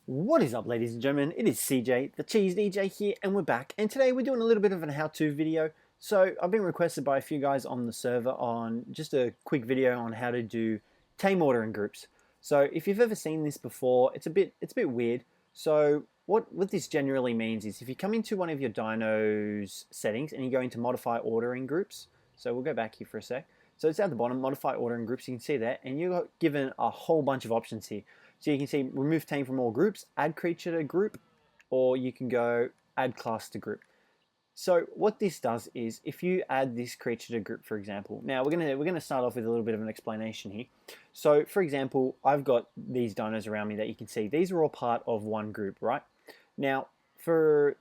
What is up, ladies and gentlemen? It is Cjthecheesedj here, and we're back. And today we're doing a little bit of an how-to video. So I've been requested by a few guys on the server on just a quick video on how to do tame ordering groups. So if you've ever seen this before, it's a bit weird. So what this generally means is if you come into one of your Dino's settings and you go into modify ordering groups. So we'll go back here for a sec. So it's at the bottom, modify ordering groups. You can see that, and you're given a whole bunch of options here. So you can see remove tame from all groups, add creature to group, or you can go add class to group. So what this does is if you add this creature to group, for example, now we're gonna start off with a little bit of an explanation here. So for example, I've got these dinos around me that you can see. These are all part of one group, right? Now for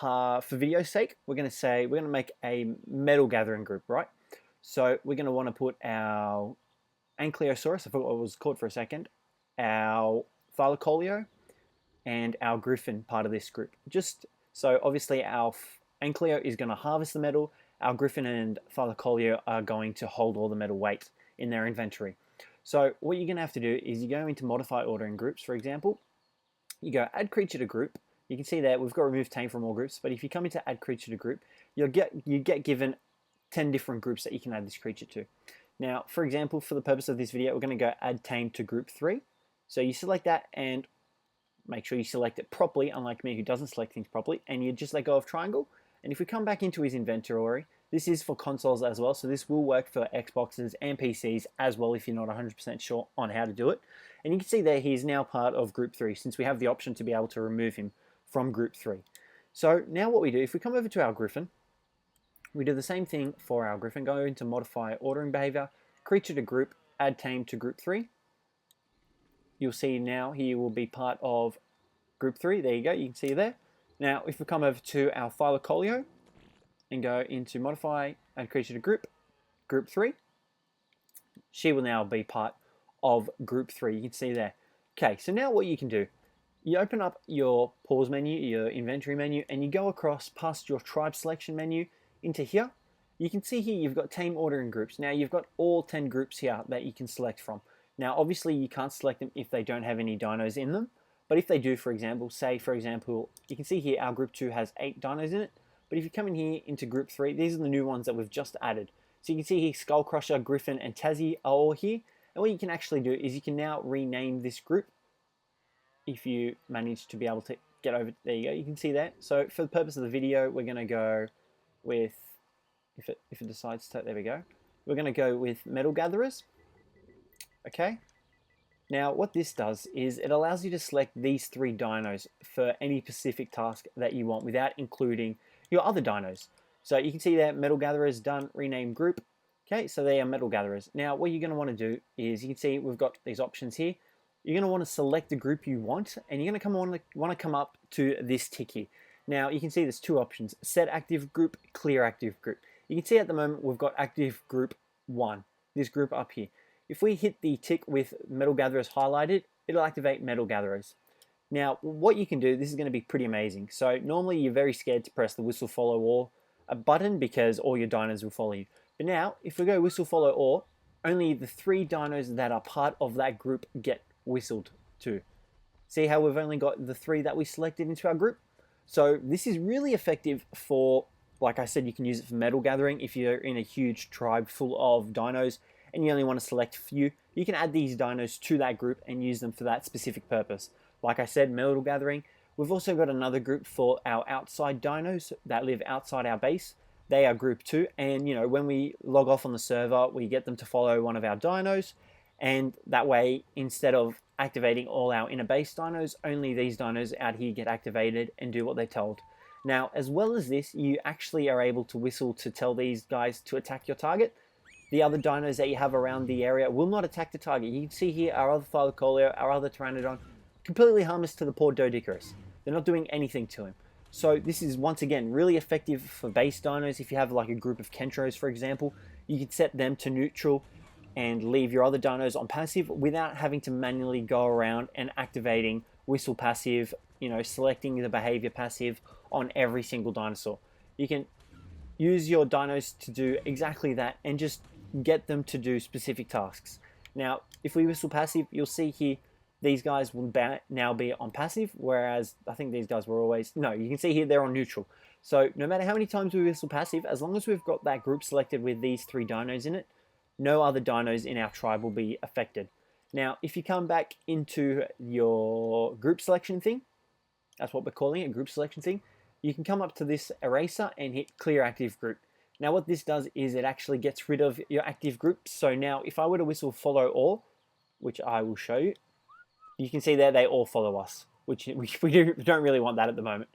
video's sake, we're gonna make a metal gathering group, right? So we're gonna want to put our Ankylosaurus, I forgot what it was called for a second, our Thylacoleo, and our Griffin part of this group. Just so obviously our Ankylo is going to harvest the metal, our Griffin and Thylacoleo are going to hold all the metal weight in their inventory. So what you're going to have to do is you go into modify ordering groups, for example, you go add creature to group. You can see that we've got remove tame from all groups, but if you come into add creature to group, you get given 10 different groups that you can add this creature to. Now, for example, for the purpose of this video, we're going to go add tame to group 3. So you select that and make sure you select it properly, unlike me who doesn't select things properly, and you just let go of triangle. And if we come back into his inventory, this is for consoles as well, so this will work for Xboxes and PCs as well if you're not 100% sure on how to do it. And you can see there he's now part of group 3 since we have the option to be able to remove him from group 3. So now what we do, if we come over to our Griffin, we do the same thing for our Griffin, go into modify ordering behavior, creature to group, add tame to group 3. You'll see now he will be part of group 3. There you go, you can see there. Now if we come over to our Thylacoleo and go into modify add creature to group 3, she will now be part of group 3. You can see there. Okay, so now what you can do, you open up your pause menu, your inventory menu, and you go across past your tribe selection menu into here. You can see here you've got tame ordering groups. Now you've got all 10 groups here that you can select from. Now, obviously, you can't select them if they don't have any dinos in them. But if they do, for example, you can see here our group 2 has 8 dinos in it. But if you come in here into group 3, these are the new ones that we've just added. So you can see here Skull Crusher, Griffin, and Tassie are all here. And what you can actually do is you can now rename this group if you manage to be able to get over. There you go. You can see that. So for the purpose of the video, we're going to go with, if it decides to, there we go. We're going to go with Metal Gatherers. Okay, now what this does is it allows you to select these 3 dinos for any specific task that you want without including your other dinos. So you can see there, Metal Gatherers done, rename group. Okay, so they are Metal Gatherers. Now what you're going to want to do is you can see we've got these options here. You're going to want to select the group you want, and you're going to want to come up to this tick here. Now you can see there's 2 options: set active group, clear active group. You can see at the moment we've got active group 1, this group up here. If we hit the tick with Metal Gatherers highlighted, it'll activate Metal Gatherers. Now, what you can do, this is going to be pretty amazing. So normally you're very scared to press the whistle follow all button because all your dinos will follow you. But now, if we go whistle follow all, only the 3 dinos that are part of that group get whistled to. See how we've only got the 3 that we selected into our group? So this is really effective for, like I said, you can use it for metal gathering. If you're in a huge tribe full of dinos and you only want to select a few, you can add these dinos to that group and use them for that specific purpose. Like I said, metal gathering. We've also got another group for our outside dinos that live outside our base. They are group 2, and you know, when we log off on the server, we get them to follow one of our dinos, and that way, instead of activating all our inner base dinos, only these dinos out here get activated and do what they're told. Now, as well as this, you actually are able to whistle to tell these guys to attack your target. The other dinos that you have around the area will not attack the target. You can see here our other Thylacoleo, our other Pteranodon, completely harmless to the poor Doedicurus. They're not doing anything to him. So this is, once again, really effective for base dinos. If you have like a group of Kentros, for example, you can set them to neutral and leave your other dinos on passive without having to manually go around and activating whistle passive, you know, selecting the behavior passive on every single dinosaur. You can use your dinos to do exactly that and just get them to do specific tasks. Now, if we whistle passive, you'll see here these guys will now be on passive, whereas I think these guys were always, no, you can see here they're on neutral. So no matter how many times we whistle passive, as long as we've got that group selected with these 3 dinos in it, no other dinos in our tribe will be affected. Now, if you come back into your group selection thing, that's what we're calling it, group selection thing, you can come up to this eraser and hit clear active group. Now what this does is it actually gets rid of your active groups. So now if I were to whistle follow all, which I will show you, you can see there they all follow us, which we don't really want that at the moment.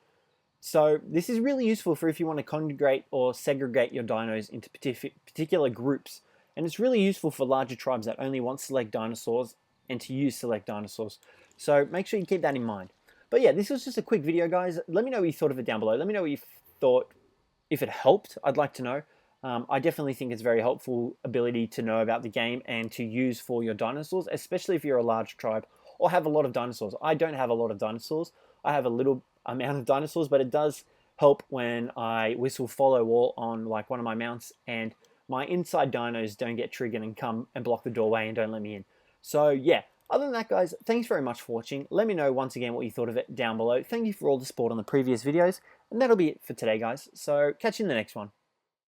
So this is really useful for if you want to congregate or segregate your dinos into particular groups. And it's really useful for larger tribes that only want select dinosaurs and to use select dinosaurs. So make sure you keep that in mind. But yeah, this was just a quick video, guys. Let me know what you thought of it down below. Let me know what you thought, if it helped. I'd like to know. I definitely think it's a very helpful ability to know about the game and to use for your dinosaurs, especially if you're a large tribe or have a lot of dinosaurs. I don't have a lot of dinosaurs. I have a little amount of dinosaurs, but it does help when I whistle follow all on like one of my mounts and my inside dinos don't get triggered and come and block the doorway and don't let me in. So yeah, other than that, guys, thanks very much for watching. Let me know once again what you thought of it down below. Thank you for all the support on the previous videos, and that'll be it for today, guys. So catch you in the next one.